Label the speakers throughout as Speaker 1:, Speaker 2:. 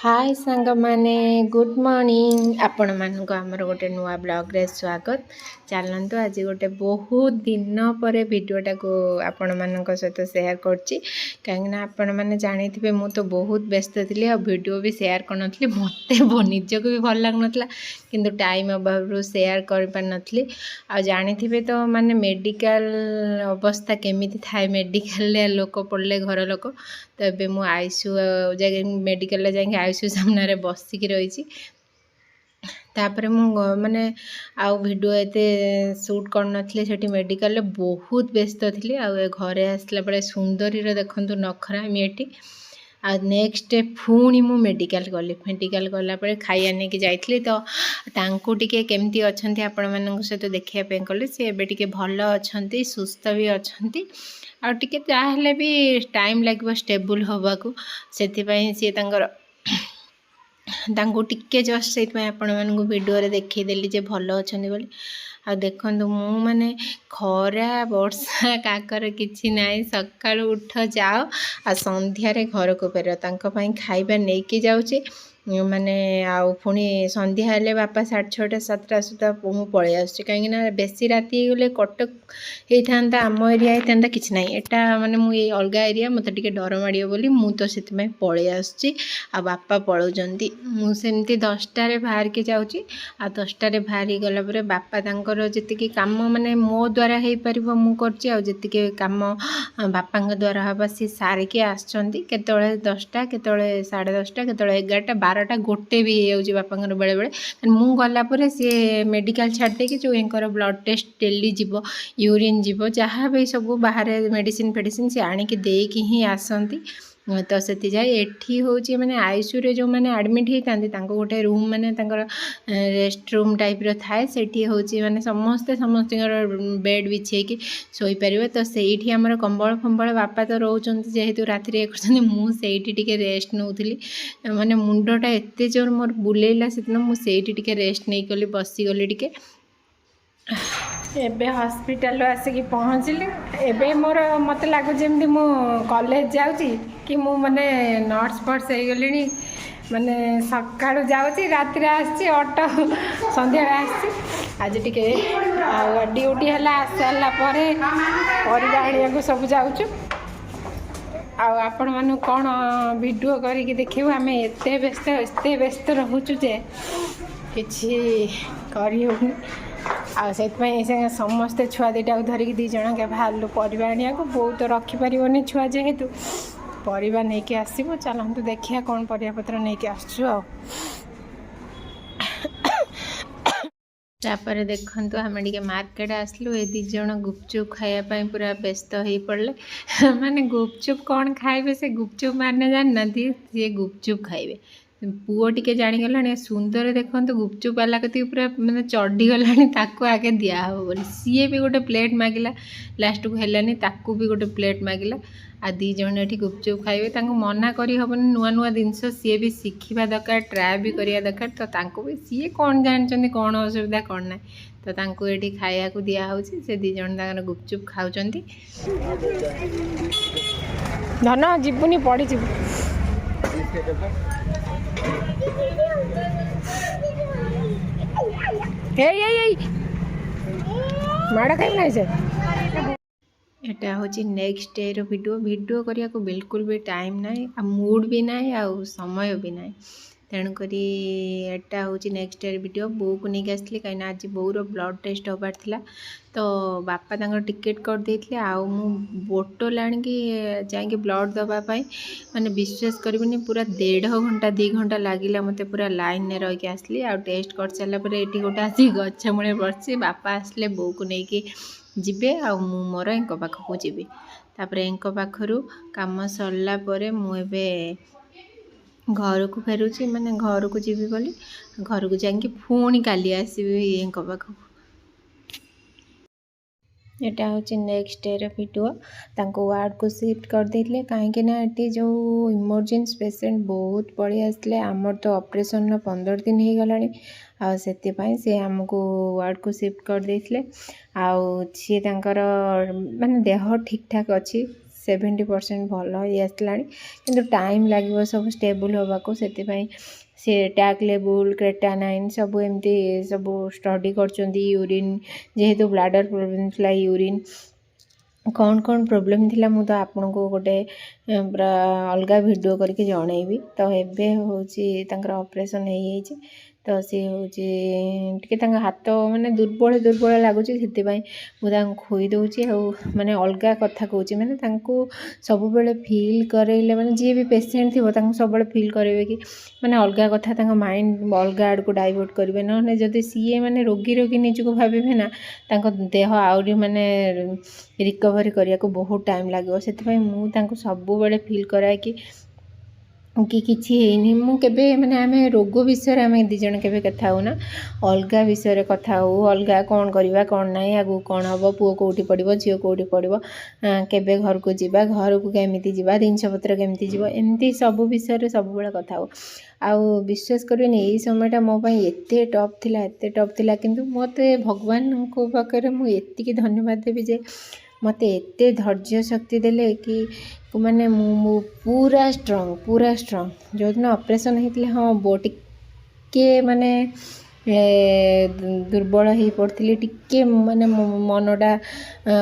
Speaker 1: हाय सांग माने good morning आपण मानक आमर गोटे नुआ ब्लॉग रे स्वागत। चलतु आज गोटे बहुत दिन पर भिडियोटा को आपण मानक सहित शेयर करछि कहीं आपण मैंने जानी थे मु तो बहुत व्यस्त थी आ वीडियो भी शेयर कर नी मत निजक भी भल लगन किंतु टाइम अभाव शेयर कर पार नी आ जानी थे तो माने मेडिकल अवस्था केमिति थाए मेडिकल लोक पड़े घर लोक तो ये मु आईसीयू जाए मेडिकल जाए आईसीयू सामने बसिकी रही तापर मु माने आउ वीडियो एते शूट करनथले सेठी मेडिकल बहुत व्यस्त थी आ घरे आसला बेले सुंदरी रे देखंतु नखरा एठी आ नेक्स्ट पुणी मु मेडिकल गला बेले खाइया नेकी जाइथली तो तांको टिके केमती अछंती आपण मानक सहित देखिया पे कले से एबे टिके भलो अछंती सुस्थ भी अछंती आ टिके चाहले भी टाइम लागबो स्टेबल होबा को सेति पई से तांगर तांको टिके जस्ट से आपण मानक वीडियो रे देखि देली जे भलो अछंती बोली आ देखंतु मु माने खरा वर्षा काकर किछि नाई सकाळ उठ जाओ आ संध्या रे घर को फेर तांको पई खाइबा नेकी जाउची माने आउ पुणी संध्या हेले बापा 6:30 7टा सुधा मु पळे आसछि कहीं ना बेसी राति गले कटक होता आम एरिया होता किसी ना एटा माने मु ये अलग एरिया मत टिके डर माड़ियो बोली मु तो से पळे आसछि आ बापा पळौजंती मु सेमती 10टारे बाहर के जाउछि आ 10टारे बाहरी गला परे बापा तांकर जतिकी काम माने मो द्वारा हे परिबो मु करछि आ जतिकी काम बापांग द्वारा हबा सी सारे के आछंती केतळे 10टा केतळे 10:30 केतळे 11टा 12टा गोटे भी हो बापा बेले बेले मु गलापर सी मेडिकल छाड़ दे कि जो एंकर ब्लड टेस्ट डेली जीव यूरिन जीव जहाँ भी सब बाहर मेडिसिन फेडिसिन सी आणिकी देकी ही आसती तो से जाए एठी होची माने आईसीयू रे जो माने एडमिट होता गोटे रूम माने रेस्ट रूम टाइप रो थाए सेठी होची माने समस्ते समस्त बेड बिछे कि सोई परिबे तो सेठी हमर कंबल फंबल बापा तो रोचंती जेहेतु राति रे करछन मु सेठी टिके रेस्ट नउथली माने मुंडटा एते जोर मोर बुलेला सेदिन मु सेठी टिके रेस्ट नै कली बसी गली टिके एबे हॉस्पिटल आसिकी पहुँचली एबे मोर मत लागु जेमती मु कॉलेज जाउची कि मु माने नर्स फर्स हो गली माने सकाळु जाउची राति रे आसी ऑटो संध्या आसी आज टिके आ ड्यूटी हला आसला परे परिबा आनिया को सब जाउछु आपण मानु कौन वीडियो करिकी देखिबो आमे एते व्यस्त रहूचु जे किछि करी होनी आ समस्ते छुआ दुटा धरिकी 2 जन के बाहर परिबा आनिया को बहुत रखिपारे छुआ जेहेतु परिबा नहीं कि आसबो चलतु देखिया कौन परिया पत्र नहीं कि आसछु आ तापर देखंतु आम टे मार्केट आसलु ए 2 जन गुपचुप खायापाई पूरा व्यस्त हो पड़े माने गुपचुप कौन खाइबे से गुपचुप माने जानना सी गुपचुप खाइबे पुओ टिके जानीगला सुंदर देखते गुपचुप वाला कति पूरा मैंने चढ़ीगला ताको आगे दिहब बोली सी भी गोटे प्लेट मागिला लास्ट को हेलानी ताकू भी गोटे प्लेट मागिला आ 2 जन ये गुपचुप खाइबे मना करी हबनी नुआ नुआ जिनस सी भी शिखा दरकार ट्राए भी करिया दरकार तो तांको भी सी कौन जानते कौन असुविधा कौन ना तो तांको ये खाया को दिया होची से 2 जन तांकर गुपचुप खाउचंती धन जीवनी पड़ी जीव माड़ खाई ना से एटा होची नेक्स्ट डे रो वीडियो करिया को बिल्कुल भी टाइम नाई आ मूड भी नाई आ समय भी नाई तेणुक एटा होची नेक्स्ट डे वीडियो बो को नहीं आसली कहीं आज बोर ब्लड टेस्ट होबार थिला तो बापा तांकर टिकेट कर देथिले आ मु बोतल आनिकी जाइके ब्लड दबापाई माने विश्वास करिबनी पूरा 1.5 घंटा 2 घंटा लागिला मते पूरा लाइन ने रही आसली आ टेस्ट कर सारा पर एटी गोटे आसी गछ मूले बसी बापा आसले बो को लेकिन जीवे आ मु मोर एंक पाखक जीवी तापर एंक पाखरु काम सरला परे मु एबे घर को फेरुची माने घर को जीवी बोली घर को जाइए पुणी काली आसबि एंक पाखक एटा होची नेक्स्ट डे रो वीडियो तांको वार्ड को शिफ्ट कर देले कहीं ना ये जो इमरजेंसी पेशेंट बहुत पड़ी आसले आमर तो ऑपरेशन 15 दिन हो गलानी आ से आमको वार्ड को शिफ्ट कर देले आ सी माने देह ठीक ठाक अच्छी 70% भल हो आसलानी किंतु टाइम लगे सब स्टेबल होगा से सी टैग लेवल क्रेटानाइन सब एमती सब स्टडी कर यूरिन जेहेतु ब्लाडर प्रोब्लेम थी यूरिन कौन कौन प्रोब्लेम थिला मु तो आपन को गोटे पूरा अलग वीडियो करके जनइबी तो एबे होची तांकर ऑपरेशन हो जाइए तो सी हूँ हाथ माने दुर्बल दुर्बल लगुच से खोई दूची माने अलग कथा कहूँ माने सब बेले फिल करेले माने जी भी पेसेंट थी सब फिल करेंगे कि माने अलग कथा माइंड अलग आड़ को डाइवर्ट करेंगे ना जदि सी माने रोगी रोगी निजक भावे ना देह आउरी माने रिकवरी करने को बहुत टाइम लगे से मुझे सब बेले फिल कराए कि किसी है मु केबे माने आमे रोग विषय आम दिजन के कथा हो ना अलग विषय कथा हो अलग कौन करवा कौन ना आगू कौन हम पुओ कौटी पड़ो झील कौटी पड़ो केबे घर को जीवा घर को केमिति जीवा जिनपतर केमिति जीव एमती सब विषय सब बेले कथा हो आउ विश्वास करेनि यही समयटा मो पाई एते टफ थिला किंतु मते भगवान को पाखे मुझे धन्यवाद देवी जे मते एते धैर्य शक्ति देले कि माने मु पूरा स्ट्रांग जो दिन ऑपरेशन होता हाँ टिके माने दुर्बल हो पड़ी टिके माने मनटा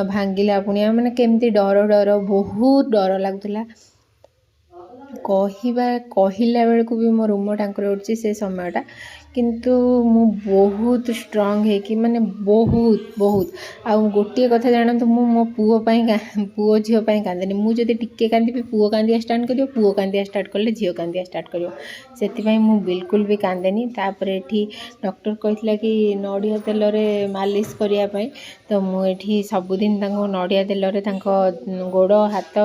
Speaker 1: भांगिला पुणी माने केमती डर डर बहुत डर लगुला कहला बेल को भी मो रूम टांकर उठी से समयटा किंतु मु बहुत स्ट्रांग है कि माने बहुत बहुत आउ गोटे कथा जानतु मु मो पुओ झील कांदेनी मुझे टिके कांदी पुओ कांदिया स्टार्ट करियो पुओ कांदिया स्टार्ट कले झील कांदिया स्टार्ट करियो से मु बिल्कुल भी कांदेनी तापर एठी डॉक्टर कहला कि नड़िया तेल रे मालिश करिया पई तो मु एठी सबुदिन तांको नड़िया तेल रे तांको गोड़ हाथ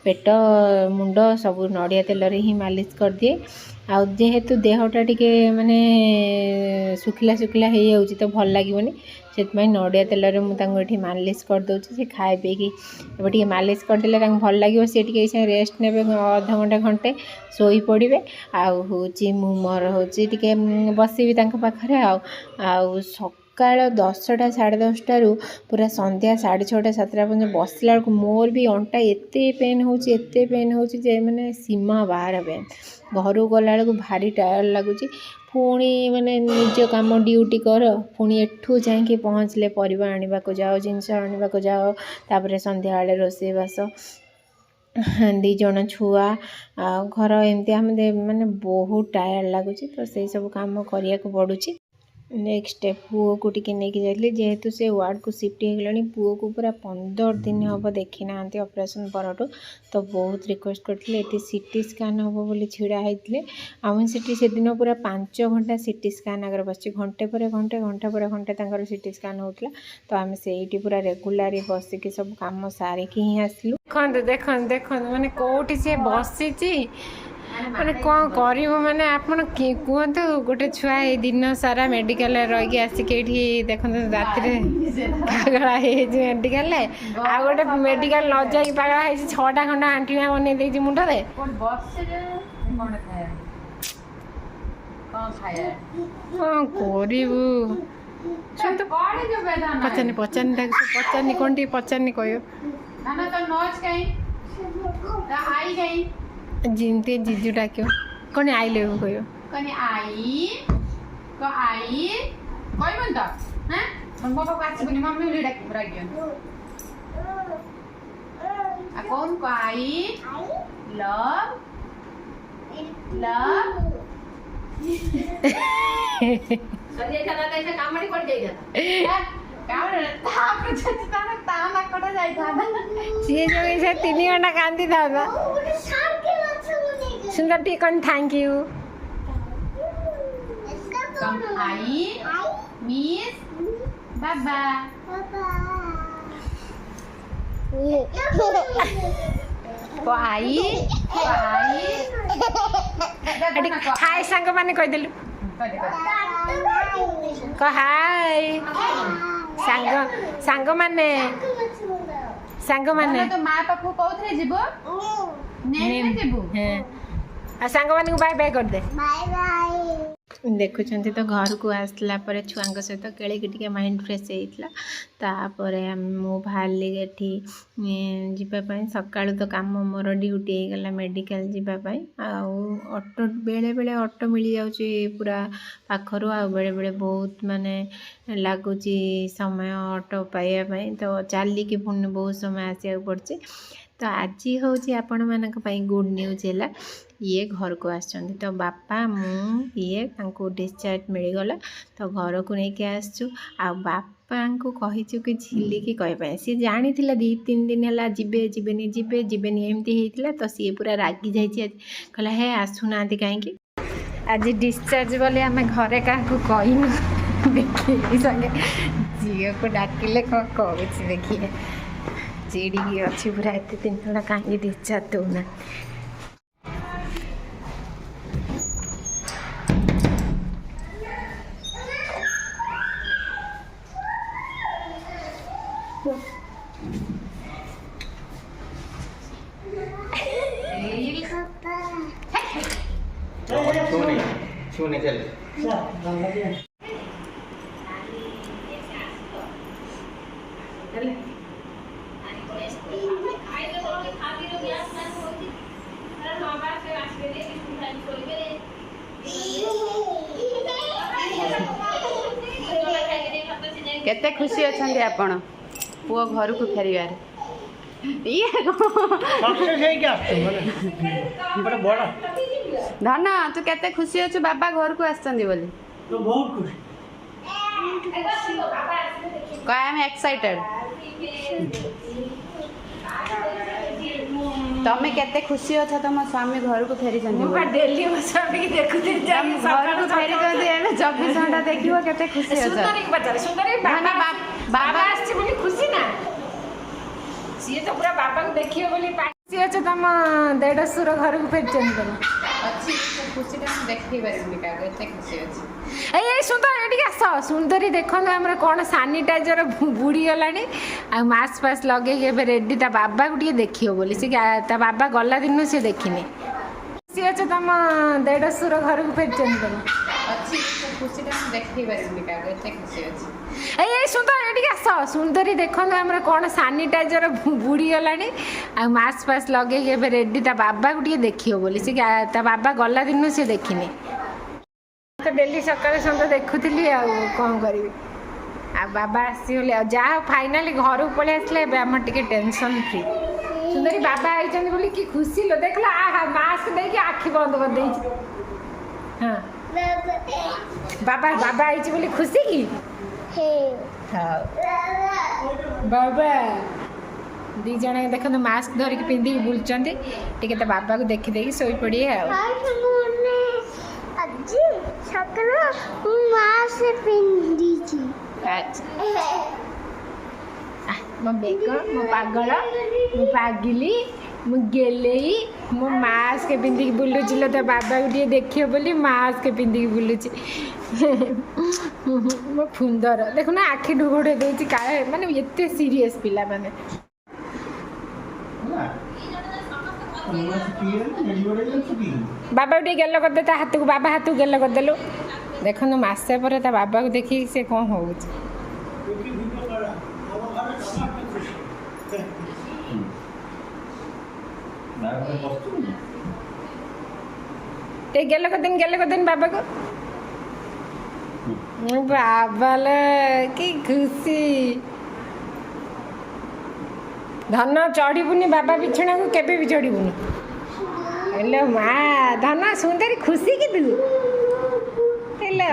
Speaker 1: पेट मुंड सब नड़िया तेल रे ही मालिश कर दिए आ जेहेतु देहटा टिके माने सुखिला सुखिला हो जाउची तो भल लागिवनी से नड़िया तेल रे मुझे मालिश कर दूची से खाए पीकी टे मालिश करदे भल लगे सी टे रेस्ट ने अध घंटे घंटे शोई पड़े आउ हूँ मोर हूँ टे बसबी पाखे आउ सकाळ 10टा 10:30 पूरा संध्या 6:30 7टा पर्यटन बसला मोर भी अंटा एते पेन होची जे माने सीमा बाहर पेन घर गला भारी टायर लगुच पुणी माने निज काम ड्यूटी कर पुणी एठू जाके पहुँचले परिवा आनिबा को जाओ जिनस आनिबा को जाओ तापर संध्या बेले रोषे बास 2 जण छुआ घर एमती आम माने बहुत टायर लगुच तो से सब काम करिया को पड़ुची नेक्स्ट पुओ को टिके लेके जाइए जेहेतु से वार्ड को शिफ्ट हो गलानी पुओ को पूरा 15 दिन हम देखी ना ऑपरेशन परठू तो बहुत रिक्वेस्ट करते ये सीटी स्कान हम बोली छिड़ा होते आम से दिन पूरा 5 घंटा सीटी स्कान आगे बस घंटे पर घंटे घंटे पर घंटे सीटी स्कान होता तो आम से पूरा रेगुलार बसिक सब कम सारिकी ही आसलु देखो देखो माने कौटी सी बसी मैंने कौन कर मैंने आपड़ कहतु गोटे छुआ दिन सारा मेडिकल रही आसिक देखो रात पागला मेडिकल आ गोटे मेडिकल न जा पागला 6टा खंडा आंटीना बनई मुंडे करू पचारनी कौन टी पचारनी कह जिनते जीजू डाक्यो कौन आई ले कहो कने आई को आई कोई मन तो हैं हम पापा को आछि बनी मम्मी ले डाक रागियो आ कौन को आई लव सजे चला कैसे कामड़ी पड़ जाई था कामड़ ताप छता ना ताना कटा जाई था जे जो ऐसे 3 घंटा कांदी था सुंदर टी कौन thank you come I miss बाबा को आई हाय संग माने कह देलु को हाय सांग माने तो माँ पाखु कौथरे जीवो नेम जीवो आ सांग मानू बाय बाय कर दे बाय बाय देखुं तो घर को आसला छुआ सहित खेलिकी टे माइंड फ्रेश होता तापर मु बाहरी एठी जीवाई सका तो कम मोर ड्यूटी होगला मेडिकल जीवाई ऑटो बेले बेले ऑटो मिल जाऊँगी पूरा पाखर आ बेले बेले बहुत माने लगुच समय ऑटो पाइबापी तो चलिकी पुणी बहुत समय आसा पड़े तो आज हूँ आपण मान गुड न्यूज है ये घर को आसछंती तो बापा मु ये डिस्चार्ज मिलगला तो घर को लेकिन आसचु आ बापा को कहीचु कि झिलिकी कहपाई सी जानी थिला 2-3 दिन है जीवे जीवेनी जीवे जीवेनी एमती होता तो सी पूरा रागी जाइए कहला हे आसुना कहीं आज डिस्चार्ज बोले आम घरे क्या कहूँ देखिए संगे झील को डाकिले कौन कहूँ देखिए चिड़ी अच्छी पूरा एत दिन है कहीं डिस्चार्ज दौना
Speaker 2: छूने चल
Speaker 3: केते खुशी अछंती आपण पुओ घर को फेरिबार ये
Speaker 2: सक्सेस है क्या बड़ा बड़ा
Speaker 3: धन तू केते खुशी अछु बाबा घर को आछंती बोली
Speaker 2: तो बहुत खुशी
Speaker 3: आई एम एक्साइटेड तमे केते खुशी अछ तम स्वामी घर को फेरी छंती
Speaker 1: मु डेली मो स्वामी की देखुते
Speaker 3: घर को फेरी छंती एमे 24 घंटा देखिबो केते खुशी अछ
Speaker 1: सुंदरी के बता सुंदरी बाबा आछी बोली खुशी ना सी तो पूरा बाबा को देखियो बोली पासी अछ तम देडसुर घर को फेरी छंती बोली
Speaker 3: अच्छी खुशी ता देखि परबी का एते खुशी अछि
Speaker 1: ए सुंदर एटी आस सुंदरी देखो हमर कोन सैनिटाइजर बुड़ी गलानी आ मास्क पास लगे के रेडी ता बाबा को टिके देखियो बोली से ता बाबा गला दिन से देखिनी सी अच्छा तुम देडसुर घर को फेर चंद बोली
Speaker 3: अच्छी खुशी ता देखि परबी का एते खुशी अछि
Speaker 1: ए सुंदर एटी आस सुंदरी देखो हमर कोन सैनिटाइजर बुड़ी गलानी आ मास्क पास लगे के रेडी ता बाबा को टिके देखियो बोली से ता बाबा गला दिन से देखिनी तो डेली सकाଳେ सन्ଧ୍ୟା देखुली कौन करी आ बाबा आसीगले जहाँ फाइनाली घर को पलि आसले आम टे टेंशन फ्री सुंदरी बाबा आई बोली कि खुशी लो देख लो आ मास्क दे आखि बंद कर दे हाँ बाबा बाबा आई बोली खुशी की हाँ बाबा दी जन देख मास्क धरिकी पिंधिकी बुलुचंती टिके तो बाबा को देखी देखी शोई पड़े मो बेग मो पागल मो पागिली मो गेलेई मो मास्क पिंधिकी बुलुची तो बाबा को देखिए बोली मास्क पिंधिकी बुलुची मो फुंदर देखुना आखि ढुगुड़े देती काहे माने एते सीरियस पिला माने बाबा टे गेल करदे ता हाथ को बाबा हाथ को गेल करदेलु देख मसे पर ता बाबा को देखी से कौन हो गेल कर बाबा को बाबा कि खुशी धन चढ़बुनि बाबा बिछଣା को केबे भी चढ़बुनि हेलो माँ धन सुंदरी खुशी कि तू हेलो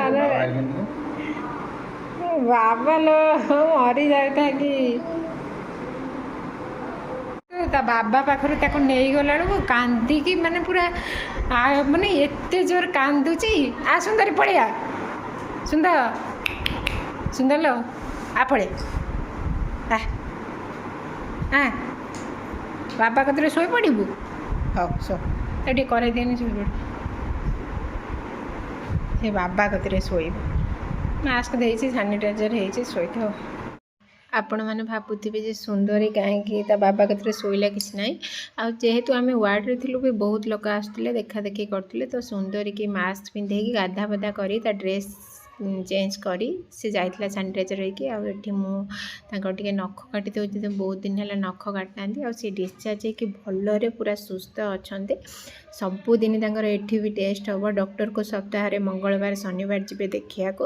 Speaker 1: बाबा लो मरी जाता कि ता बाबा पाखर ताको नहीं गला बेलू कांदी माने पूरा माने एते जोर कांदुची आ सुंदरी पड़िया सुंदर सुंदर लो आ पड़े हाँ बाबा कतरे शोई पड़ू हाँ सो ये कर दिए शोई पड़ से बाबा कतरे शोब मास्क दे सैनिटाइजर हो शोई ଆପଣମାନେ ଭାବୁଥିବେ ଯେ ସୁନ୍ଦରୀ କାହିଁକି ତା ବାବା କତିରେ ଶୋଇଲା କିଛି ନାହିଁ। ଆଉ ଯେହେତୁ ଆମେ ୱାର୍ଡ଼ରେ ଥିଲୁ ବି ବହୁତ ଲୋକ ଆସୁଥିଲେ ଦେଖାଦେଖି କରୁଥିଲେ, ତ ସୁନ୍ଦରୀକି ମାସ୍କ ପିନ୍ଧେଇକି ଗାଧାପାଧା କରି ତା ଡ୍ରେସ୍ ଚେଞ୍ଜ କରି ସେ ଯାଇଥିଲା ସାନିଟାଇଜର୍ ହେଇକି। ଆଉ ଏଠି ମୁଁ ତାଙ୍କର ଟିକେ ନଖ କାଟି ଦେଉଛି, ତ ବହୁତ ଦିନ ହେଲା ନଖ କାଟିନାହାନ୍ତି। ଆଉ ସେ ଡିସଚାର୍ଜ ହେଇକି ଭଲରେ ପୁରା ସୁସ୍ଥ ଅଛନ୍ତି। ସବୁଦିନ ତାଙ୍କର ଏଠି ବି ଟେଷ୍ଟ ହେବ। ଡକ୍ଟରକୁ ସପ୍ତାହରେ ମଙ୍ଗଳବାର ଶନିବାର ଯିବେ ଦେଖିବାକୁ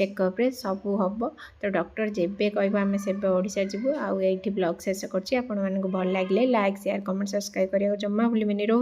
Speaker 1: ଚେକଅପ୍ରେ ସବୁ ହେବ। ତ ଡକ୍ଟର ଯେବେ କହିବ ଆମେ ସେବେ ଓଡ଼ିଶା ଯିବୁ। ଆଉ ଏଇଠି ବ୍ଲଗ୍ ଶେଷ କରୁଛି। ଆପଣମାନଙ୍କୁ ଭଲ ଲାଗିଲେ ଲାଇକ୍ ସେୟାର କମେଣ୍ଟ ସବସ୍କ୍ରାଇବ୍ କରିବାକୁ ଜମା ଭୁଲିବେନି।